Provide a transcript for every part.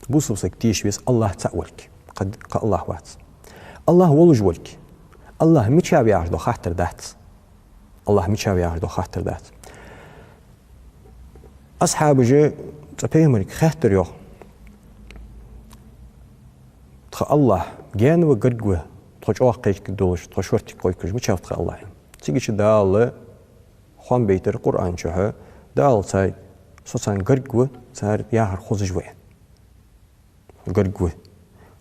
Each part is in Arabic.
بوصفك تيشويس الله تأولك قد الله وات الله ولجولك الله متشابه عرض خاطر دات الله متشابه عرض خاطر دات أصحاب جه تبيهمرك خاطر يو تخ الله جان وقرقوه تخش واقعك دولش تخش ورتك قويكش متشابه تخ الله تيجي دال خان بيتر قرآن شها دال تاي سوسان قرقوه صار ياهر خوزجوه قرقوه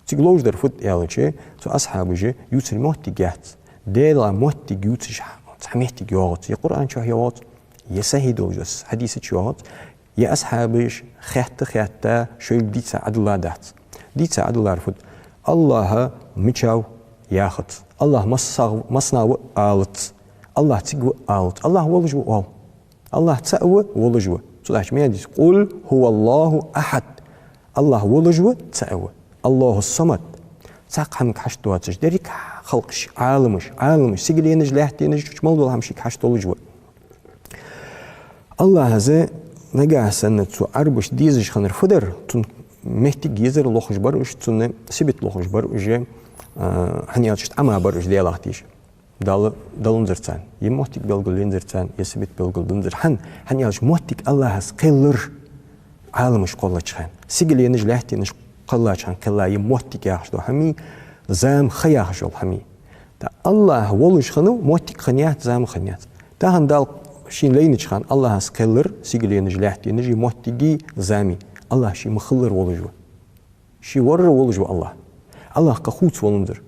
تيجلوج در فوت يالشي سو أصحاب جه يوتر موتي جات ديلا موتي يوتش سمعتي جوات القرآن شو هيوات يسهيدو جس حديث شوات يا أصحابش خيات شو ديت سعد الله دات ديت سعد الله رفض الله متشاو ياخد الله مصنع آلت الله تجو آلت الله ولجو واو الله تسأوى ولجو صلاح ما يديس قل هو الله أحد الله ولجو تسأوى الله الصمد ساقهم كحشتواتش دريك خلقش عالمش سيجلي نجلحتي نجش مولد همشي كحشتو لجو الله هذا نجا سنة سو عربش ديزش خنر فدر تون مهتي جيزر لوخش بروش تون سبت لوخش بروش هنيالش أما بروش ديالاتيش دال نزرتان يموتك بلغل نزرتان يسبت بلغل نزر هنيالش موتك الله هز قلر عالمش قلش خان سيجلي نجلحتي نج قلش خان كلا يموتك ياخشدو همي زام خياخشول همي تا الله ولش خنو موتك خنيات زام خنيات تا هندال شين لينش خان الله هز قلر سيجلي نجلحتي نجي موتكي زامي الله شي مخلر ولجو شي ورر ولجو الله كخوت ولنزر